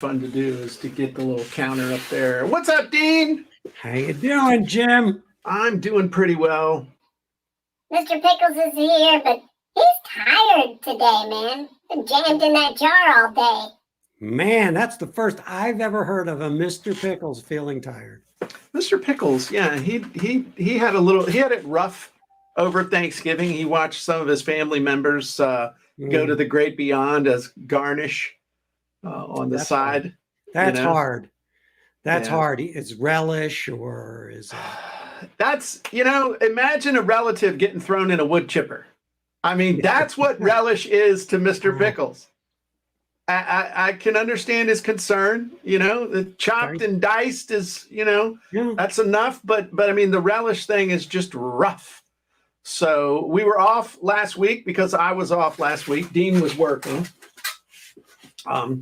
fun to do is to get the little counter up there. What's up, Dean? How you doing, Jim? I'm doing pretty well. Mr. Pickles is here, but he's tired today, man. Been jammed in that jar all day. Man, that's the first I've ever heard of a Mr. Pickles feeling tired. Mr. Pickles, yeah, he had it rough over Thanksgiving. He watched some of his family members go to the great beyond as garnish on the side. Hard. That's hard. That's hard. Is relish or is that's, imagine a relative getting thrown in a wood chipper. I mean, that's what relish is to Mr. Pickles. I can understand his concern, the chopped and diced is, that's enough. But I mean, the relish thing is just rough. So we were off last week because I was off last week. Dean was working.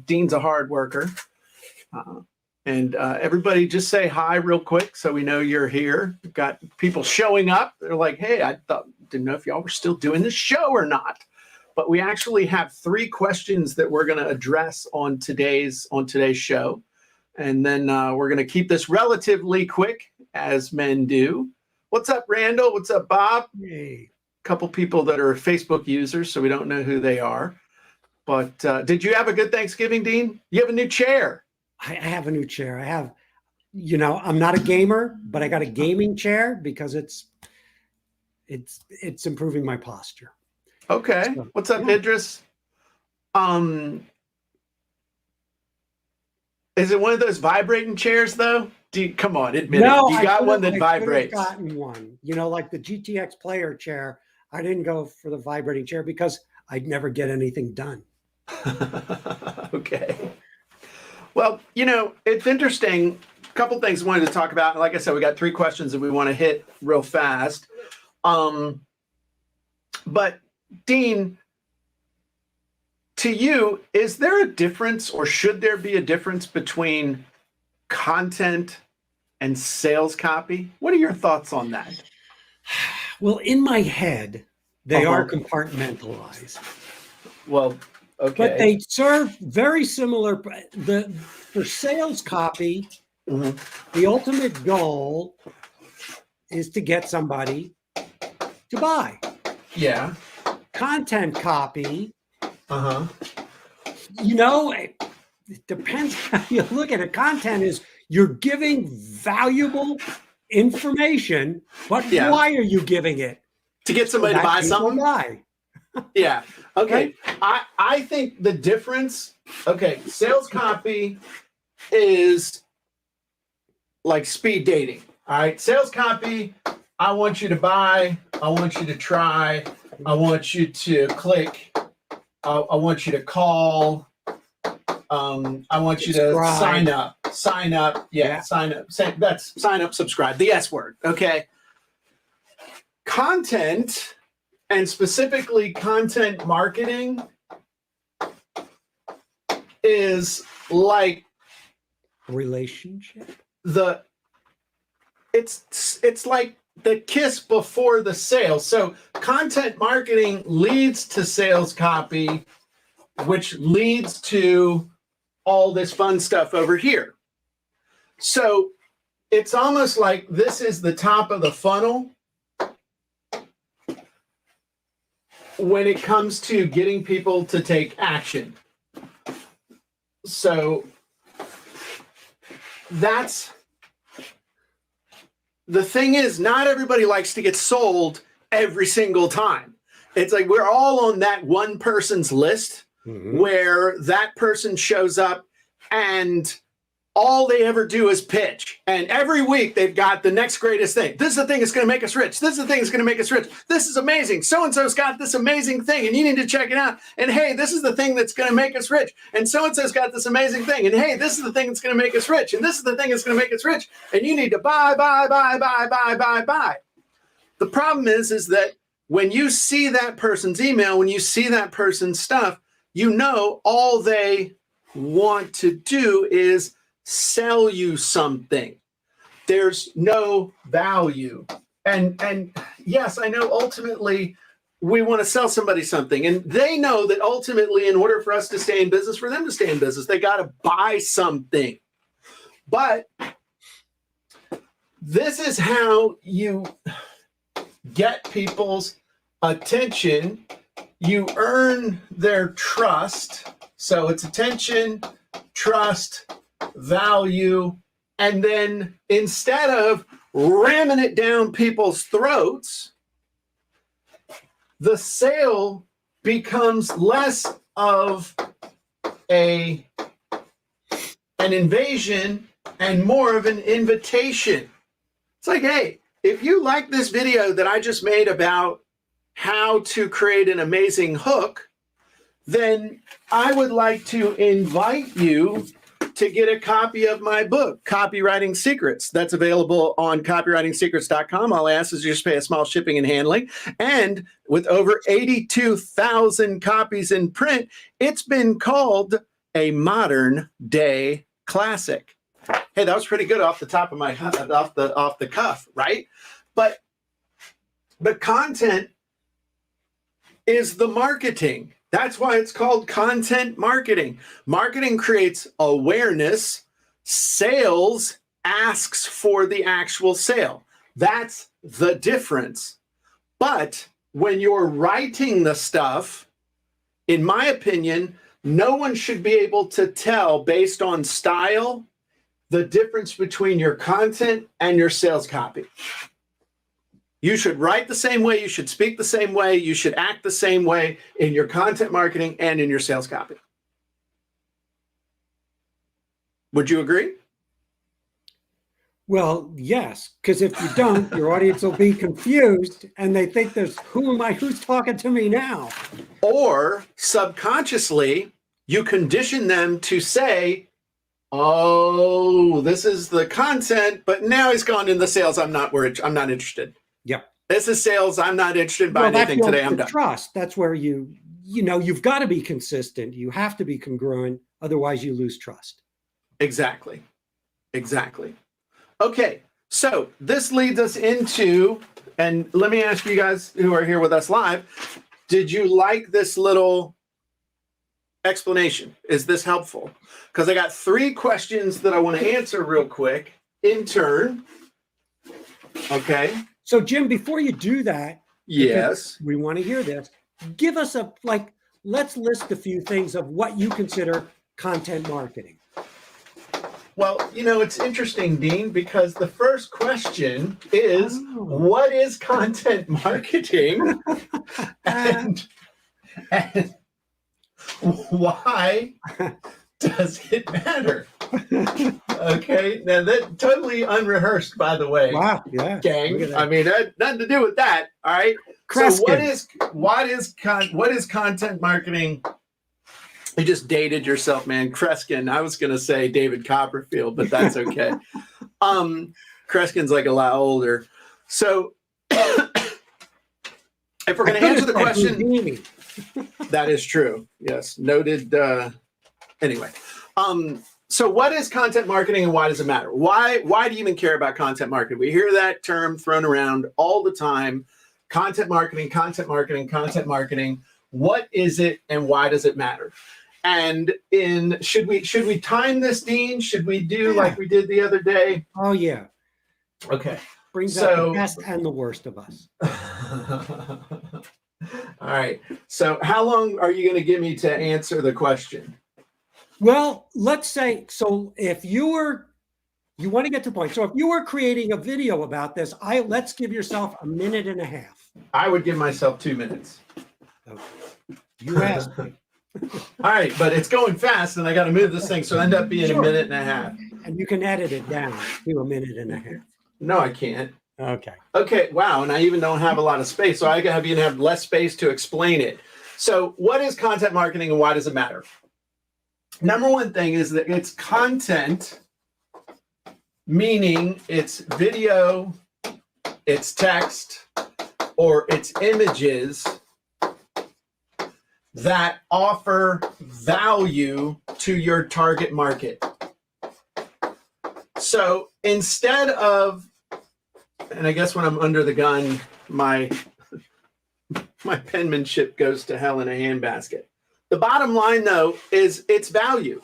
Dean's a hard worker. And everybody just say hi real quick so we know you're here. We've got people showing up. They're like, hey, didn't know if y'all were still doing this show or not. But we actually have 3 questions that we're going to address on today's show. And then we're going to keep this relatively quick, as men do. What's up, Randall? What's up, Bob? Hey. A couple people that are Facebook users, so we don't know who they are. But did you have a good Thanksgiving, Dean? You have a new chair. I have a new chair. I have, I'm not a gamer, but I got a gaming chair because it's improving my posture. Okay. So, what's up, Idris? Is it one of those vibrating chairs though? Come on, admit it. You got one that vibrates. I could have gotten one. Like the GTX player chair. I didn't go for the vibrating chair because I'd never get anything done. Okay. Well, it's interesting. A couple things I wanted to talk about. Like I said, we got 3 questions that we want to hit real fast. But Dean, to you, is there a difference or should there be a difference between content and sales copy? What are your thoughts on that? Well, in my head, they are compartmentalized. Well, okay. But they serve very similar. For sales copy, the ultimate goal is to get somebody to buy. Yeah. Content copy, it depends how you look at it. Content is you're giving valuable information, but why are you giving it? To get somebody to buy something? Yeah. Okay. Right? I think the difference, sales copy is like speed dating. All right. Sales copy, I want you to buy, I want you to try, I want you to click, I want you to call, I want you to sign up. Sign up. Sign up. That's sign up, subscribe, the S word. Okay. Content, and specifically content marketing, is like relationship. It's like the kiss before the sale. So content marketing leads to sales copy, which leads to all this fun stuff over here. So it's almost like this is the top of the funnel when it comes to getting people to take action. So that's the thing is, not everybody likes to get sold every single time. It's like we're all on that one person's list where that person shows up and all they ever do is pitch. And every week they've got the next greatest thing. This is the thing that's going to make us rich. This is the thing that's going to make us rich. This is amazing. So-and-so's got this amazing thing and you need to check it out. And hey, this is the thing that's going to make us rich. And so-and-so's got this amazing thing. And hey, this is the thing that's going to make us rich. And this is the thing that's going to make us rich. And you need to buy. The problem is that when you see that person's email, when you see that person's stuff, all they want to do is sell you something. There's no value. And yes, I know ultimately we want to sell somebody something, and they know that ultimately, in order for us to stay in business, for them to stay in business, they got to buy something. But this is how you get people's attention. You earn their trust. So it's attention, trust, value, and then instead of ramming it down people's throats, the sale becomes less of an invasion and more of an invitation. It's like, hey, if you like this video that I just made about how to create an amazing hook, then I would like to invite you to get a copy of my book, Copywriting Secrets. That's available on copywritingsecrets.com. All I ask is you just pay a small shipping and handling. And with over 82,000 copies in print, it's been called a modern day classic. Hey, that was pretty good off the top of my off the cuff, right? But the content is the marketing. That's why it's called content marketing. Marketing creates awareness. Sales asks for the actual sale. That's the difference. But when you're writing the stuff, in my opinion, no one should be able to tell based on style the difference between your content and your sales copy. You should write the same way, you should speak the same way, you should act the same way in your content marketing and in your sales copy. Would you agree? Well, yes, because if you don't, your audience will be confused and they think who's talking to me now? Or subconsciously, you condition them to say, oh, this is the content, but now he's gone in the sales. I'm not interested. Yep. This is sales. I'm not interested in buying anything today. I'm done. Trust. That's where you've got to be consistent. You have to be congruent. Otherwise you lose trust. Exactly. Okay. So this leads us into, and let me ask you guys who are here with us live, did you like this little explanation? Is this helpful? Because I got 3 questions that I want to answer real quick in turn. Okay. So Jim, before you do that, yes, we want to hear this. Give us let's list a few things of what you consider content marketing. Well, it's interesting, Dean, because the first question is, what is content marketing? and why does it matter? Okay, now that totally unrehearsed, by the way. Wow, yeah, gang. I mean, nothing to do with that. All right. Kreskin. So what is content marketing? You just dated yourself, man. Kreskin. I was gonna say David Copperfield, but that's okay. Kreskin's like a lot older. So if we're gonna answer the question, that is true. Yes, noted. Anyway. So what is content marketing and why does it matter? Why do you even care about content marketing? We hear that term thrown around all the time. Content marketing. What is it and why does it matter? And should we time this, Dean? Should we do like we did the other day? Oh yeah. Okay. Brings out the best and the worst of us. All right. So how long are you going to give me to answer the question? Well, let's say, so if you want to get to the point. So if you were creating a video about this, let's give yourself a minute and a half. I would give myself 2 minutes. Okay. You asked me. All right, but it's going fast and I got to move this thing. So end up being a minute and a half. And you can edit it down to a minute and a half. No, I can't. Okay. Okay. Wow. And I even don't have a lot of space. So I even have less space to explain it. So what is content marketing and why does it matter? Number one thing is that it's content, meaning it's video, it's text, or it's images that offer value to your target market. So instead of, and I guess when I'm under the gun, my My penmanship goes to hell in a handbasket. The bottom line, though, is its value.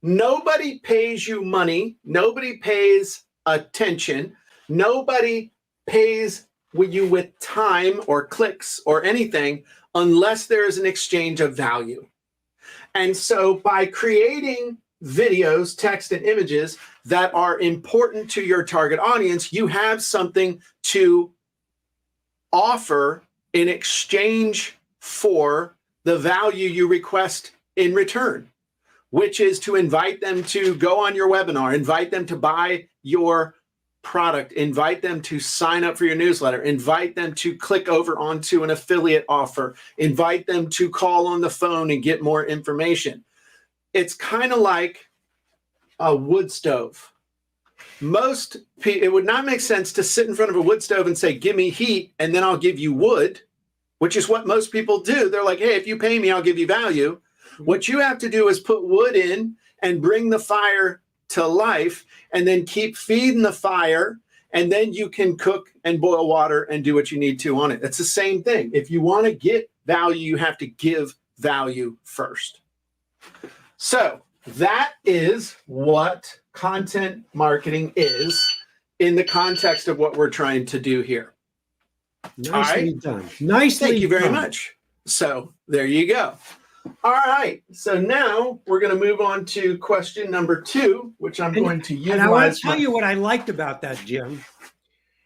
Nobody pays you money. Nobody pays attention. Nobody pays you with time or clicks or anything unless there is an exchange of value. And so by creating videos, text, and images that are important to your target audience, you have something to offer in exchange for the value you request in return, which is to invite them to go on your webinar, invite them to buy your product, invite them to sign up for your newsletter, invite them to click over onto an affiliate offer, invite them to call on the phone and get more information. It's kind of like a wood stove. It would not make sense to sit in front of a wood stove and say, give me heat and then I'll give you wood, which is what most people do. They're like, hey, if you pay me, I'll give you value. What you have to do is put wood in and bring the fire to life and then keep feeding the fire. And then you can cook and boil water and do what you need to on it. It's the same thing. If you want to get value, you have to give value first. So that is what content marketing is in the context of what we're trying to do here. Nicely done. Nicely Thank you very done. much. So there you go. All right. So now we're going to move on to question number 2, which I'm going to utilize. And I want to tell you what I liked about that, Jim.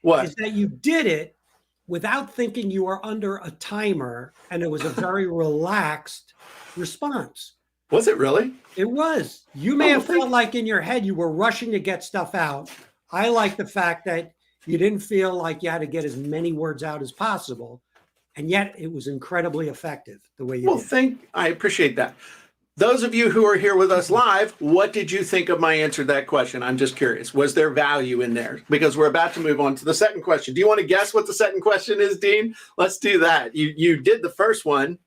What? Is that you did it without thinking you were under a timer, and it was a very relaxed response. Was it really? It was. You may have felt like in your head you were rushing to get stuff out. I like the fact that you didn't feel like you had to get as many words out as possible. And yet it was incredibly effective the way you did. I appreciate that. Those of you who are here with us live, what did you think of my answer to that question? I'm just curious. Was there value in there? Because we're about to move on to the second question. Do you want to guess what the second question is, Dean? Let's do that. You did the first one.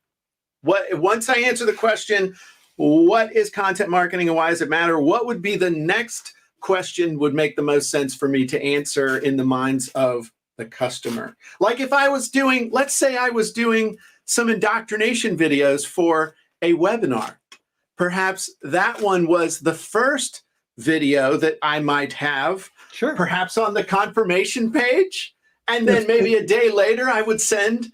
Once I answer the question, what is content marketing and why does it matter? What would be the next question would make the most sense for me to answer in the minds of the customer? Like if I was doing, let's say I was doing some indoctrination videos for a webinar. Perhaps that one was the first video that I might have, Sure. perhaps on the confirmation page. And then maybe a day later, I would send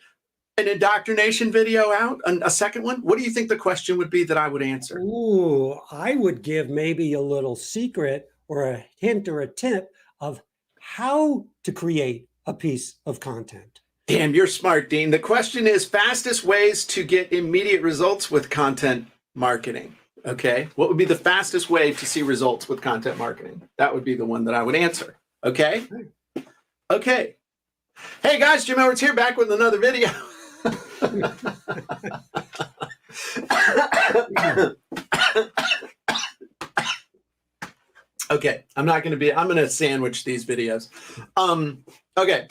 an indoctrination video out, a second one. What do you think the question would be that I would answer? Ooh, I would give maybe a little secret or a hint or a tip of how to create a piece of content. Damn, you're smart, Dean. The question is fastest ways to get immediate results with content marketing. Okay. What would be the fastest way to see results with content marketing? That would be the one that I would answer. Okay. Okay. Hey guys, Jim Edwards here, back with another video. Okay. I'm going to sandwich these videos. Okay.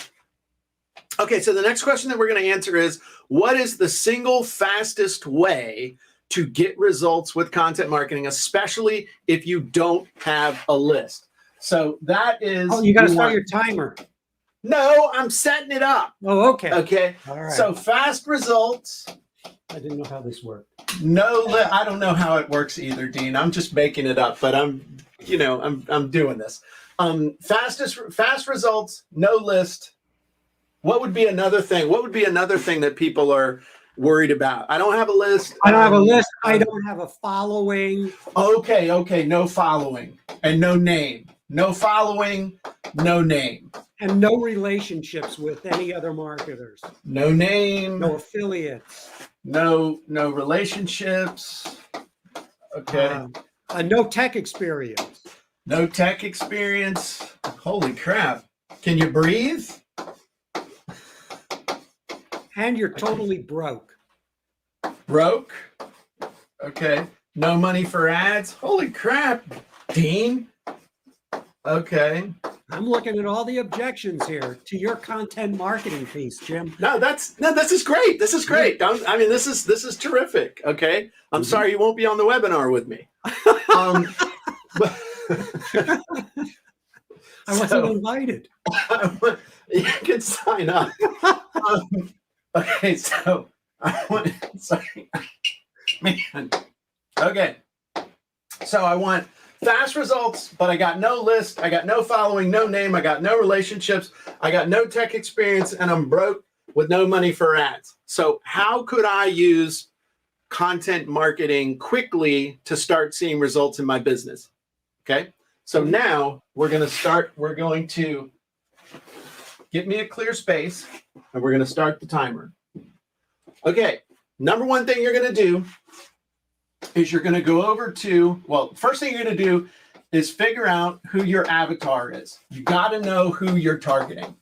Okay, so the next question that we're going to answer is, what is the single fastest way to get results with content marketing, especially if you don't have a list? So that is... Oh, you got to start your timer. No, I'm setting it up. Oh, okay. Okay. All right. So fast results. I didn't know how this worked. No, I don't know how it works either, Dean. I'm just making it up, but I'm doing this. Fast results, no list. What would be another thing? What would be another thing that people are worried about? I don't have a list. I don't have a list. I don't have a following. Okay. No following and no name. No following, no name. And no relationships with any other marketers. No name. No affiliates. No relationships. Okay. No tech experience. No tech experience. Holy crap. Can you breathe? And you're totally broke. Broke. Okay. No money for ads. Holy crap, Dean. Okay. I'm looking at all the objections here to your content marketing piece, Jim. No, this is great. This is great. This is terrific. Okay. I'm sorry you won't be on the webinar with me. I wasn't invited. You can sign up. Okay, so I want, sorry, man. Okay, so I want fast results, but I got no list, I got no following, no name, I got no relationships, I got no tech experience, and I'm broke with no money for ads. So how could I use content marketing quickly to start seeing results in my business? Okay, so now we're going to get me a clear space, and we're going to start the timer. Okay, number one thing you're going to do is you're going to go over to, well, first thing you're going to do is figure out who your avatar is. You got to know who you're targeting.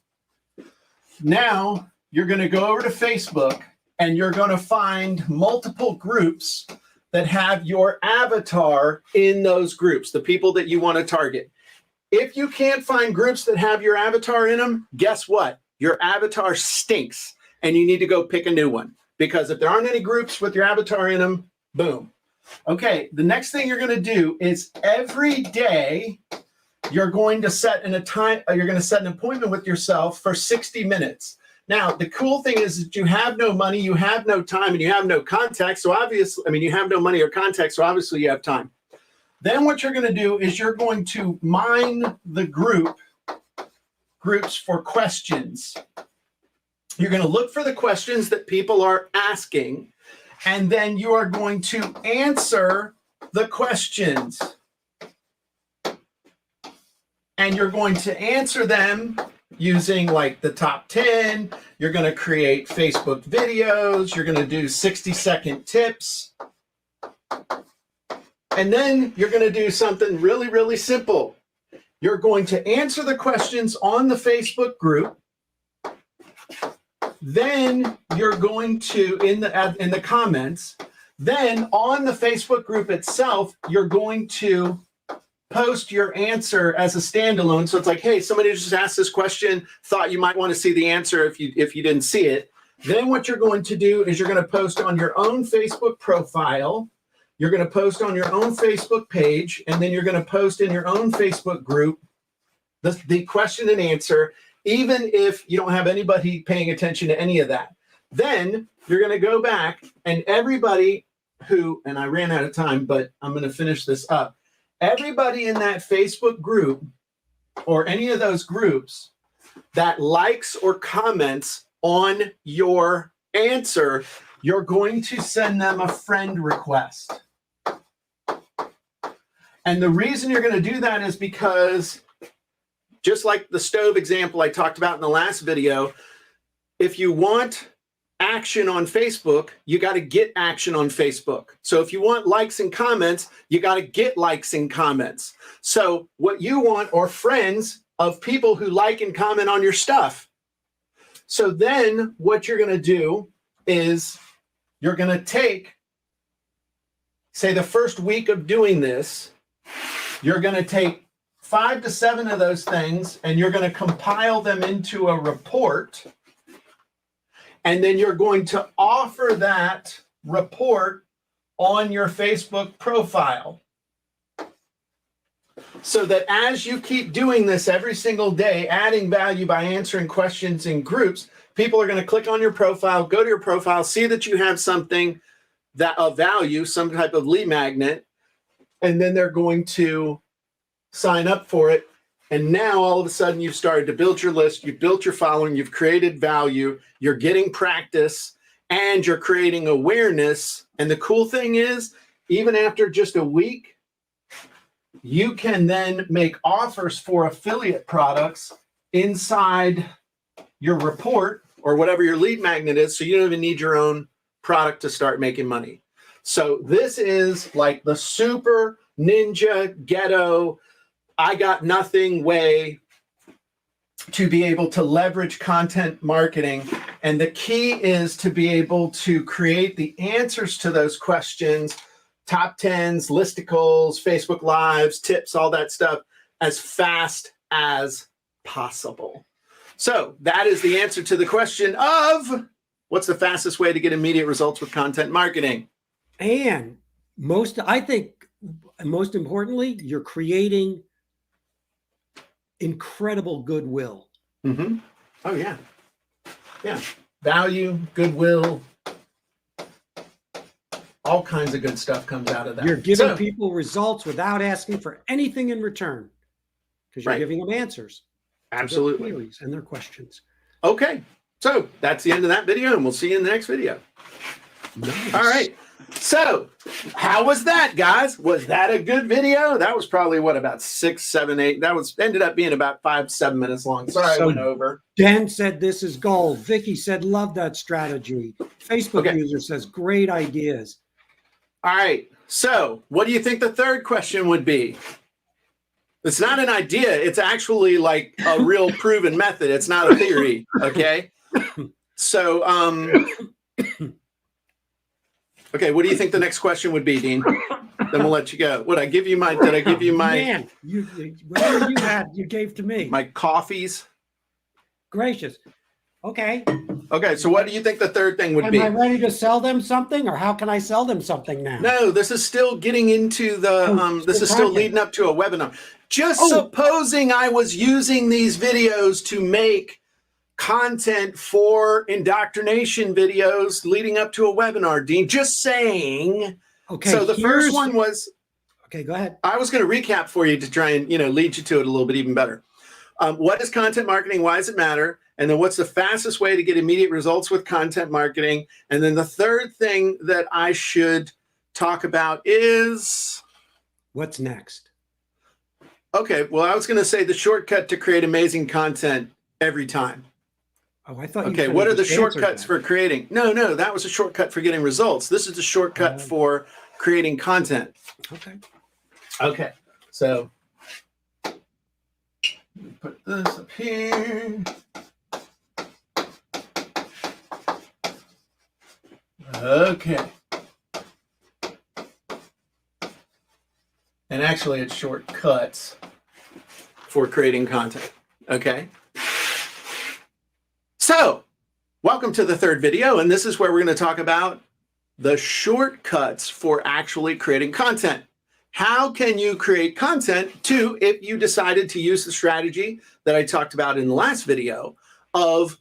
Now you're going to go over to Facebook, and you're going to find multiple groups that have your avatar in those groups, the people that you want to target. If you can't find groups that have your avatar in them, guess what? Your avatar stinks, and you need to go pick a new one. Because if there aren't any groups with your avatar in them, boom. Okay, the next thing you're going to do is every day you're going to set an appointment with yourself for 60 minutes. Now, the cool thing is that you have no money, you have no time, and you have no contacts. So obviously, you have no money or contacts, so obviously you have time. Then what you're going to do is you're going to mine the groups for questions. You're going to look for the questions that people are asking, and then you are going to answer the questions. And you're going to answer them using like the top 10. You're going to create Facebook videos. You're going to do 60-second tips. And then you're going to do something really, really simple. You're going to answer the questions on the Facebook group. Then you're going to, in the comments, then on the Facebook group itself, you're going to post your answer as a standalone. So it's like, hey, somebody just asked this question, thought you might want to see the answer if you didn't see it. Then what you're going to do is you're going to post on your own Facebook profile. You're going to post on your own Facebook page, and then you're going to post in your own Facebook group the question and answer, even if you don't have anybody paying attention to any of that. Then you're going to go back, and everybody who, and I ran out of time, but I'm going to finish this up. Everybody in that Facebook group or any of those groups that likes or comments on your answer, you're going to send them a friend request. And the reason you're going to do that is because, just like the stove example I talked about in the last video, if you want action on Facebook, you got to get action on Facebook. So if you want likes and comments, you got to get likes and comments. So what you want are friends of people who like and comment on your stuff. So then what you're going to do is you're going to take, say, the first week of doing this, you're going to take 5 to 7 of those things, and you're going to compile them into a report. And then you're going to offer that report on your Facebook profile. So that as you keep doing this every single day, adding value by answering questions in groups, people are going to click on your profile, go to your profile, see that you have something that of value, some type of lead magnet, and then they're going to sign up for it. And now all of a sudden you've started to build your list, you've built your following, you've created value, you're getting practice, and you're creating awareness. And the cool thing is, even after just a week, you can then make offers for affiliate products inside your report or whatever your lead magnet is, so you don't even need your own product to start making money. So this is like the super ninja ghetto, I got nothing way to be able to leverage content marketing. And the key is to be able to create the answers to those questions, top 10s, listicles, Facebook Lives, tips, all that stuff, as fast as possible. So that is the answer to the question of what's the fastest way to get immediate results with content marketing? And I think most importantly, you're creating incredible goodwill. Mm-hmm. Oh, yeah. Yeah. value, goodwill, all kinds of good stuff comes out of that. You're giving people results without asking for anything in return because you're giving them answers. Absolutely. To their queries and their questions. Okay. So that's the end of that video, and we'll see you in the next video. Nice. All right. So how was that, guys? Was that a good video? That was probably what, about 6, 7, 8. That was ended up being about 5, 7 minutes long. Sorry, I went over. Dan said this is gold. Vicky said love that strategy. Facebook user says great ideas. All right. So what do you think the third question would be? It's not an idea. It's actually like a real proven method. It's not a theory. Okay. So, okay. What do you think the next question would be, Dean? Then we'll let you go. Did I give you my, Man, whatever you had, you gave to me. My coffees? Gracious. Okay. Okay. So what do you think the third thing would be? Am I ready to sell them something, or how can I sell them something now? No, this is still getting into the, this is still leading up to a webinar. Just supposing I was using these videos to make content for indoctrination videos leading up to a webinar, Dean, just saying. Okay. So the first one was, okay, go ahead. I was going to recap for you to try and, lead you to it a little bit even better. What is content marketing? Why does it matter? And then what's the fastest way to get immediate results with content marketing? And then the third thing that I should talk about is, what's next? Okay, well, I was going to say the shortcut to create amazing content every time. Oh, I thought. Okay, what are the shortcuts for creating? No, that was a shortcut for getting results. This is a shortcut for creating content. Okay. Okay, so put this up here. Okay. And actually, it's shortcuts for creating content. Okay. So, welcome to the third video. And this is where we're going to talk about the shortcuts for actually creating content. How can you create content too if you decided to use the strategy that I talked about in the last video of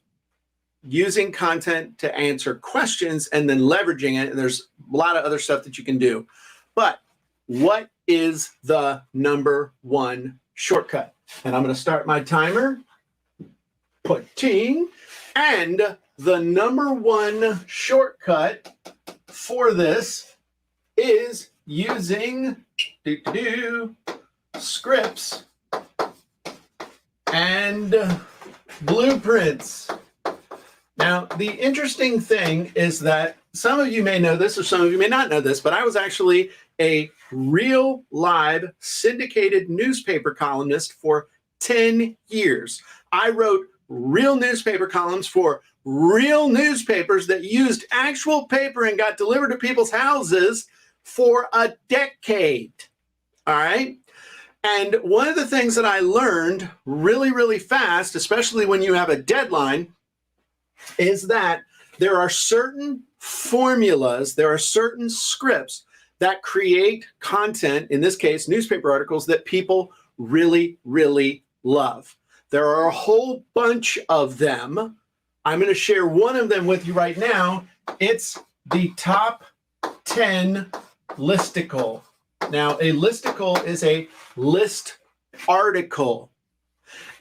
using content to answer questions and then leveraging it? And there's a lot of other stuff that you can do. But what is the number one shortcut? And I'm going to start my timer. Putting. And the number one shortcut for this is using scripts and blueprints. Now, the interesting thing is that some of you may know this or some of you may not know this, but I was actually a real live syndicated newspaper columnist for 10 years. I wrote real newspaper columns for real newspapers that used actual paper and got delivered to people's houses for a decade. All right. And one of the things that I learned really, really fast, especially when you have a deadline, is that there are certain formulas, there are certain scripts that create content, in this case, newspaper articles that people really, really love. There are a whole bunch of them. I'm going to share one of them with you right now. It's the top 10 listicle. Now, a listicle is a list article.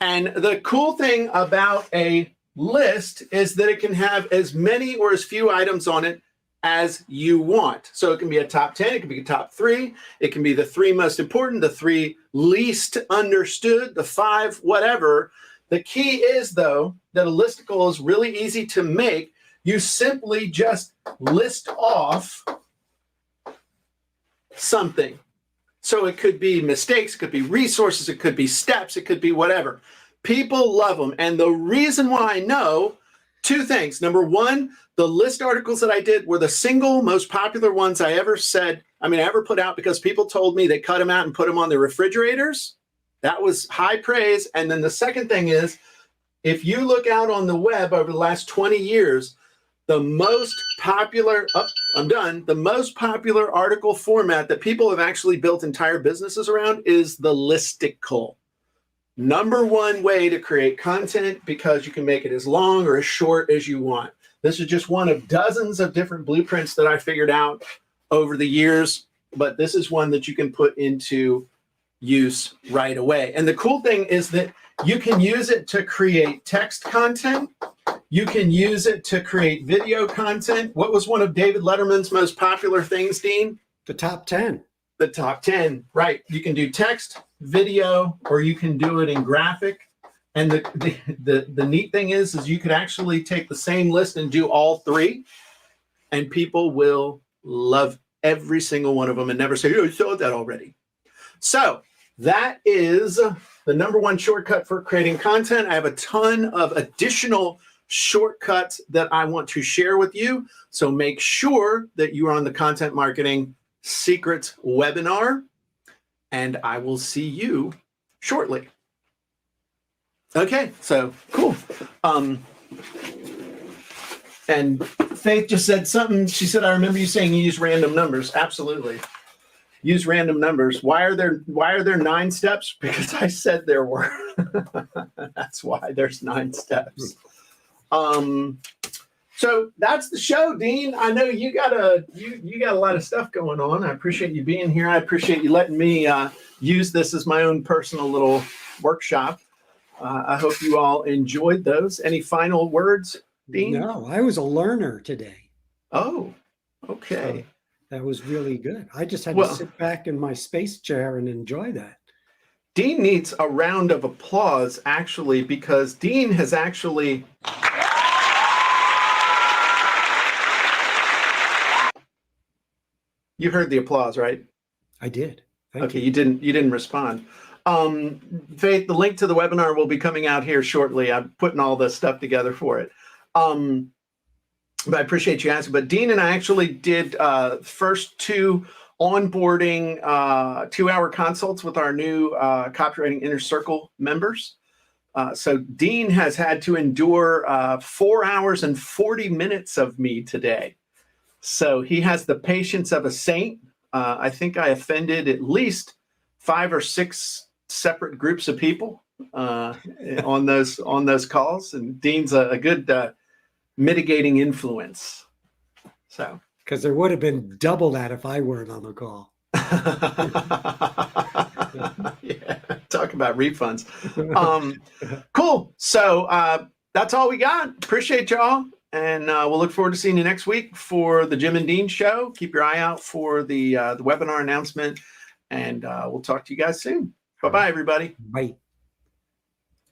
And the cool thing about a list is that it can have as many or as few items on it as you want. So it can be a top 10, it can be a top 3, it can be the 3 most important, the 3 least understood, the 5, whatever. The key is, though, that a listicle is really easy to make. You simply just list off something. So it could be mistakes, it could be resources, it could be steps, it could be whatever. People love them. And the reason why I know, 2 things. Number one, the list articles that I did were the single most popular ones I ever put out, because people told me they cut them out and put them on their refrigerators. That was high praise. And then the second thing is, if you look out on the web over the last 20 years, the most popular, the most popular article format that people have actually built entire businesses around is the listicle. Number one way to create content, because you can make it as long or as short as you want. This is just one of dozens of different blueprints that I figured out over the years, but this is one that you can put into use right away. And the cool thing is that you can use it to create text content. You can use it to create video content. What was one of David Letterman's most popular things, Dean? The top 10. The top 10, right. You can do text, video, or you can do it in graphic. And the neat thing is you could actually take the same list and do all three, and people will love every single one of them and never say, oh, you saw that already. So that is the number one shortcut for creating content. I have a ton of additional shortcuts that I want to share with you. So make sure that you are on the Content Marketing Secrets webinar, and I will see you shortly. Okay, so cool. And Faith just said something. She said, I remember you saying you use random numbers. Absolutely. Use random numbers. Why are there 9 steps? Because I said there were. That's why there's 9 steps. So that's the show, Dean. I know you got a lot of stuff going on. I appreciate you being here. I appreciate you letting me use this as my own personal little workshop. I hope you all enjoyed those. Any final words, Dean? No, I was a learner today. Oh, okay. So that was really good. I just had to sit back in my space chair and enjoy that. Dean needs a round of applause, actually, because Dean has actually... You heard the applause, right? I did. Thank you. You didn't respond. Faith, the link to the webinar will be coming out here shortly. I'm putting all this stuff together for it. But I appreciate you asking. But Dean and I actually did first 2 onboarding 2-hour consults with our new Copywriting Inner Circle members. So Dean has had to endure 4 hours and 40 minutes of me today. So he has the patience of a saint. I think I offended at least 5 or 6 separate groups of people on those calls, and Dean's a good mitigating influence. So because there would have been double that if I weren't on the call. Yeah, talk about refunds. Cool. So that's all we got. Appreciate y'all. And we'll look forward to seeing you next week for the Jim and Dean show. Keep your eye out for the webinar announcement, and we'll talk to you guys soon. Bye-bye, everybody. Bye.